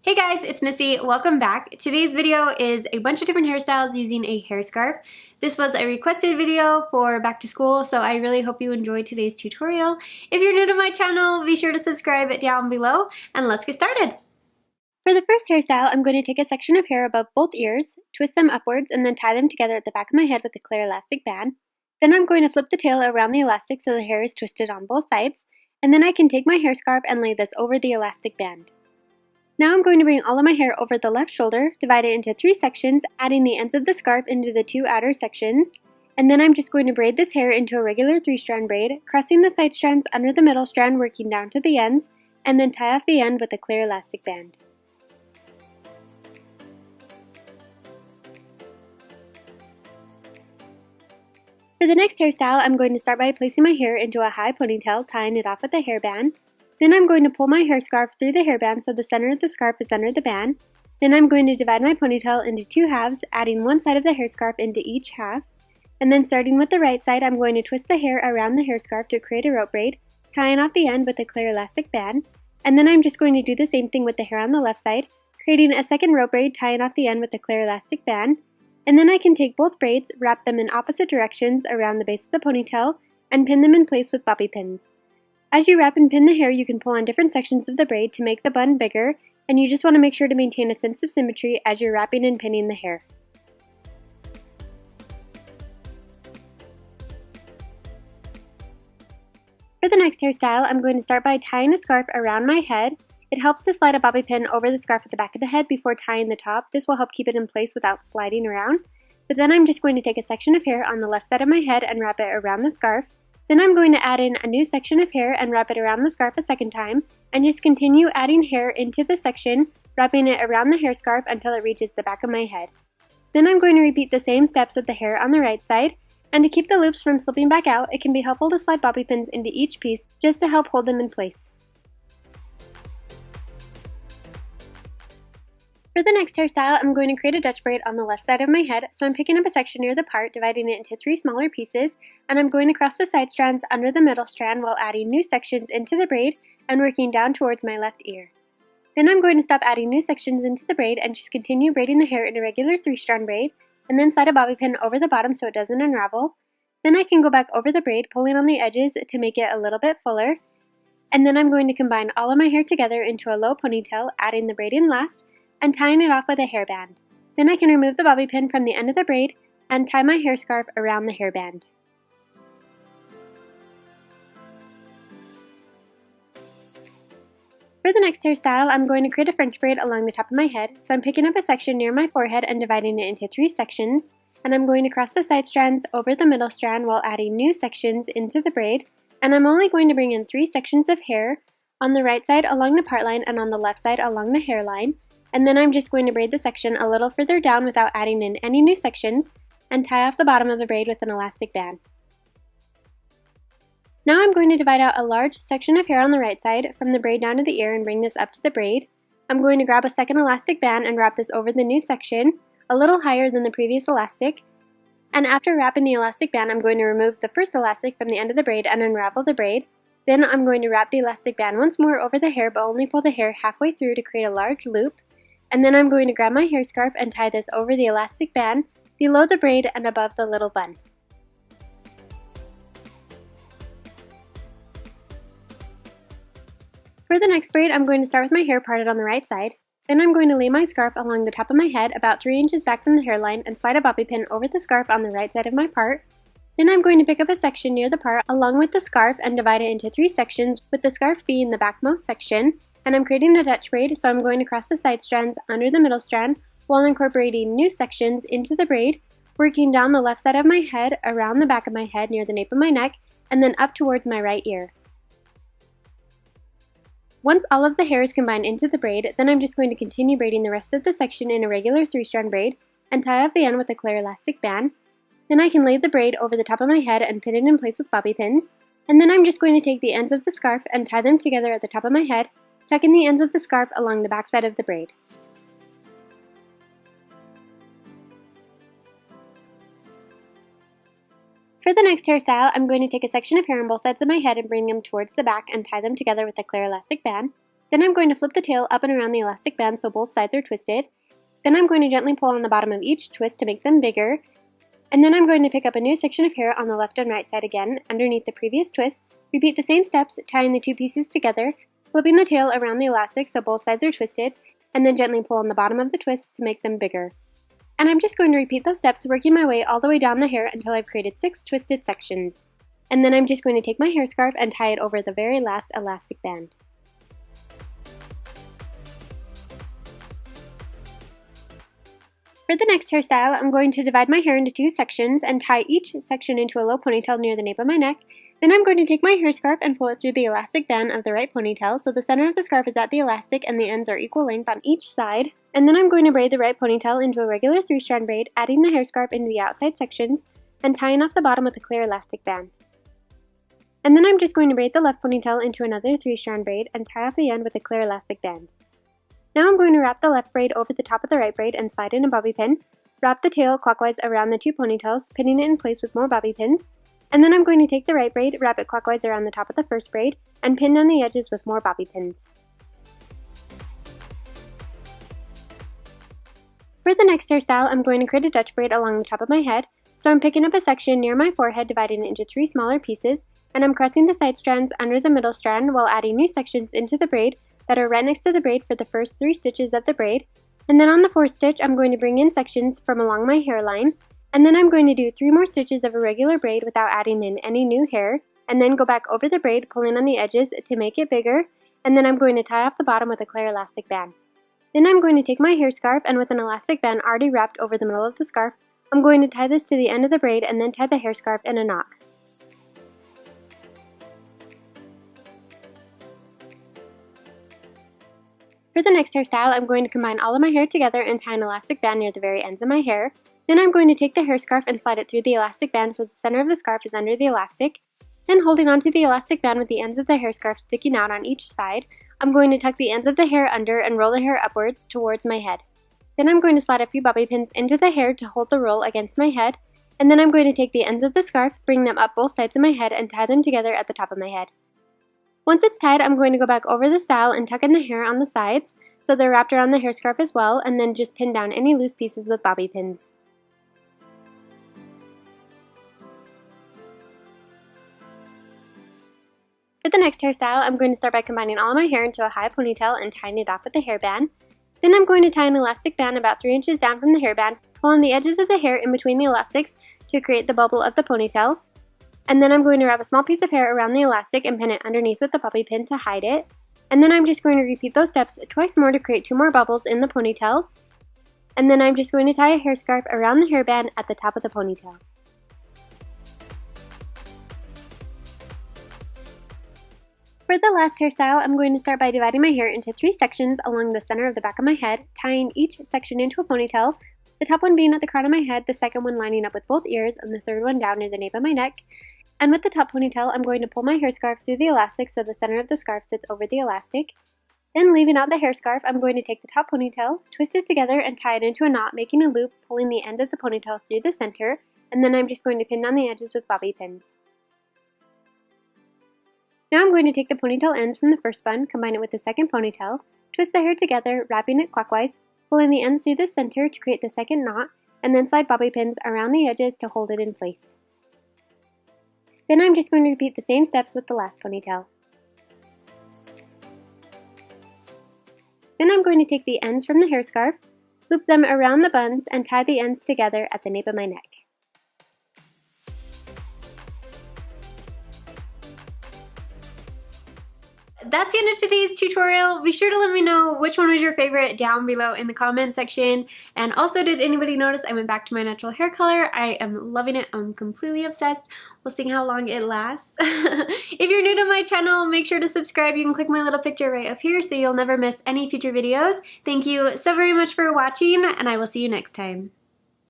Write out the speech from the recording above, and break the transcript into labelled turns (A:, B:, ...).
A: Hey guys, it's Missy. Welcome back. Today's video is a bunch of different hairstyles using a hair scarf. This was a requested video for back to school, so I really hope you enjoyed today's tutorial. If you're new to my channel, be sure to subscribe down below, and let's get started. For the first hairstyle, I'm going to take a section of hair above both ears, twist them upwards, and then tie them together at the back of my head with a clear elastic band. Then I'm going to flip the tail around the elastic so the hair is twisted on both sides, and then I can take my hair scarf and lay this over the elastic band. Now I'm going to bring all of my hair over the left shoulder, divide it into 3 sections, adding the ends of the scarf into the 2 outer sections, and then I'm just going to braid this hair into a regular 3-strand braid, crossing the side strands under the middle strand, working down to the ends, and then tie off the end with a clear elastic band. For the next hairstyle, I'm going to start by placing my hair into a high ponytail, tying it off with a hairband. Then I'm going to pull my hair scarf through the hairband so the center of the scarf is under the band. Then I'm going to divide my ponytail into 2 halves, adding one side of the hair scarf into each half. And then starting with the right side, I'm going to twist the hair around the hair scarf to create a rope braid, tying off the end with a clear elastic band. And then I'm just going to do the same thing with the hair on the left side, creating a second rope braid, tying off the end with a clear elastic band. And then I can take both braids, wrap them in opposite directions around the base of the ponytail, and pin them in place with bobby pins. As you wrap and pin the hair, you can pull on different sections of the braid to make the bun bigger, and you just want to make sure to maintain a sense of symmetry as you're wrapping and pinning the hair. For the next hairstyle, I'm going to start by tying a scarf around my head. It helps to slide a bobby pin over the scarf at the back of the head before tying the top. This will help keep it in place without sliding around. But then I'm just going to take a section of hair on the left side of my head and wrap it around the scarf. Then I'm going to add in a new section of hair and wrap it around the scarf a second time, and just continue adding hair into the section, wrapping it around the hair scarf until it reaches the back of my head. Then I'm going to repeat the same steps with the hair on the right side, and to keep the loops from slipping back out, it can be helpful to slide bobby pins into each piece just to help hold them in place. For the next hairstyle, I'm going to create a Dutch braid on the left side of my head, so I'm picking up a section near the part, dividing it into 3 smaller pieces, and I'm going to cross the side strands under the middle strand while adding new sections into the braid and working down towards my left ear. Then I'm going to stop adding new sections into the braid and just continue braiding the hair in a regular 3-strand braid, and then slide a bobby pin over the bottom so it doesn't unravel. Then I can go back over the braid, pulling on the edges to make it a little bit fuller, and then I'm going to combine all of my hair together into a low ponytail, adding the braid in last, and tying it off with a hairband. Then I can remove the bobby pin from the end of the braid and tie my hair scarf around the hairband. For the next hairstyle, I'm going to create a French braid along the top of my head, so I'm picking up a section near my forehead and dividing it into 3 sections, and I'm going to cross the side strands over the middle strand while adding new sections into the braid, and I'm only going to bring in 3 sections of hair, on the right side along the part line and on the left side along the hairline. And then I'm just going to braid the section a little further down without adding in any new sections, and tie off the bottom of the braid with an elastic band. Now I'm going to divide out a large section of hair on the right side from the braid down to the ear and bring this up to the braid. I'm going to grab a second elastic band and wrap this over the new section, a little higher than the previous elastic. And after wrapping the elastic band, I'm going to remove the first elastic from the end of the braid and unravel the braid. Then I'm going to wrap the elastic band once more over the hair, but only pull the hair halfway through to create a large loop. And then I'm going to grab my hair scarf and tie this over the elastic band, below the braid and above the little bun. For the next braid, I'm going to start with my hair parted on the right side. Then I'm going to lay my scarf along the top of my head about 3 inches back from the hairline and slide a bobby pin over the scarf on the right side of my part. Then I'm going to pick up a section near the part along with the scarf and divide it into 3 sections, with the scarf being the backmost section. And I'm creating a Dutch braid, so I'm going to cross the side strands under the middle strand while incorporating new sections into the braid, working down the left side of my head, around the back of my head near the nape of my neck, and then up towards my right ear. Once all of the hair is combined into the braid, then I'm just going to continue braiding the rest of the section in a regular 3-strand braid and tie off the end with a clear elastic band. Then I can lay the braid over the top of my head and pin it in place with bobby pins. And then I'm just going to take the ends of the scarf and tie them together at the top of my head, tucking the ends of the scarf along the back side of the braid. For the next hairstyle, I'm going to take a section of hair on both sides of my head and bring them towards the back and tie them together with a clear elastic band. Then I'm going to flip the tail up and around the elastic band so both sides are twisted. Then I'm going to gently pull on the bottom of each twist to make them bigger. And then I'm going to pick up a new section of hair on the left and right side again, underneath the previous twist. Repeat the same steps, tying the two pieces together, flipping the tail around the elastic so both sides are twisted, and then gently pull on the bottom of the twist to make them bigger. And I'm just going to repeat those steps, working my way all the way down the hair until I've created 6 twisted sections. And then I'm just going to take my hair scarf and tie it over the very last elastic band. For the next hairstyle, I'm going to divide my hair into 2 sections and tie each section into a low ponytail near the nape of my neck. Then I'm going to take my hair scarf and pull it through the elastic band of the right ponytail so the center of the scarf is at the elastic and the ends are equal length on each side. And then I'm going to braid the right ponytail into a regular 3-strand braid, adding the hair scarf into the outside sections and tying off the bottom with a clear elastic band. And then I'm just going to braid the left ponytail into another 3-strand braid and tie off the end with a clear elastic band. Now I'm going to wrap the left braid over the top of the right braid and slide in a bobby pin. Wrap the tail clockwise around the 2 ponytails, pinning it in place with more bobby pins. And then I'm going to take the right braid, wrap it clockwise around the top of the first braid, and pin down the edges with more bobby pins. For the next hairstyle, I'm going to create a Dutch braid along the top of my head. So I'm picking up a section near my forehead, dividing it into 3 smaller pieces, and I'm crossing the side strands under the middle strand while adding new sections into the braid that are right next to the braid for the first 3 stitches of the braid. And then on the 4th stitch, I'm going to bring in sections from along my hairline, and then I'm going to do 3 more stitches of a regular braid without adding in any new hair, and then go back over the braid, pulling on the edges to make it bigger, and then I'm going to tie off the bottom with a clear elastic band. Then I'm going to take my hair scarf, and with an elastic band already wrapped over the middle of the scarf, I'm going to tie this to the end of the braid and then tie the hair scarf in a knot. For the next hairstyle, I'm going to combine all of my hair together and tie an elastic band near the very ends of my hair. Then I'm going to take the hair scarf and slide it through the elastic band so the center of the scarf is under the elastic. Then holding onto the elastic band with the ends of the hair scarf sticking out on each side, I'm going to tuck the ends of the hair under and roll the hair upwards towards my head. Then I'm going to slide a few bobby pins into the hair to hold the roll against my head, and then I'm going to take the ends of the scarf, bring them up both sides of my head, and tie them together at the top of my head. Once it's tied, I'm going to go back over the style and tuck in the hair on the sides so they're wrapped around the hair scarf as well, and then just pin down any loose pieces with bobby pins. For the next hairstyle, I'm going to start by combining all of my hair into a high ponytail and tying it off with a hairband. Then I'm going to tie an elastic band about 3 inches down from the hairband, pull on the edges of the hair in between the elastics to create the bubble of the ponytail. And then I'm going to wrap a small piece of hair around the elastic and pin it underneath with the bobby pin to hide it. And then I'm just going to repeat those steps twice more to create 2 more bubbles in the ponytail. And then I'm just going to tie a hair scarf around the hairband at the top of the ponytail. For the last hairstyle, I'm going to start by dividing my hair into 3 sections along the center of the back of my head, tying each section into a ponytail, the top one being at the crown of my head, the second one lining up with both ears, and the third one down near the nape of my neck. And with the top ponytail, I'm going to pull my hair scarf through the elastic so the center of the scarf sits over the elastic. Then leaving out the hair scarf, I'm going to take the top ponytail, twist it together, and tie it into a knot, making a loop, pulling the end of the ponytail through the center, and then I'm just going to pin down the edges with bobby pins. Now I'm going to take the ponytail ends from the first bun, combine it with the second ponytail, twist the hair together, wrapping it clockwise, pulling the ends through the center to create the second knot, and then slide bobby pins around the edges to hold it in place. Then I'm just going to repeat the same steps with the last ponytail. Then I'm going to take the ends from the hair scarf, loop them around the buns, and tie the ends together at the nape of my neck. That's the end of today's tutorial. Be sure to let me know which one was your favorite down below in the comment section. And also, did anybody notice I went back to my natural hair color? I am loving it. I'm completely obsessed. We'll see how long it lasts. If you're new to my channel, make sure to subscribe. You can click my little picture right up here so you'll never miss any future videos. Thank you so very much for watching, and I will see you next time.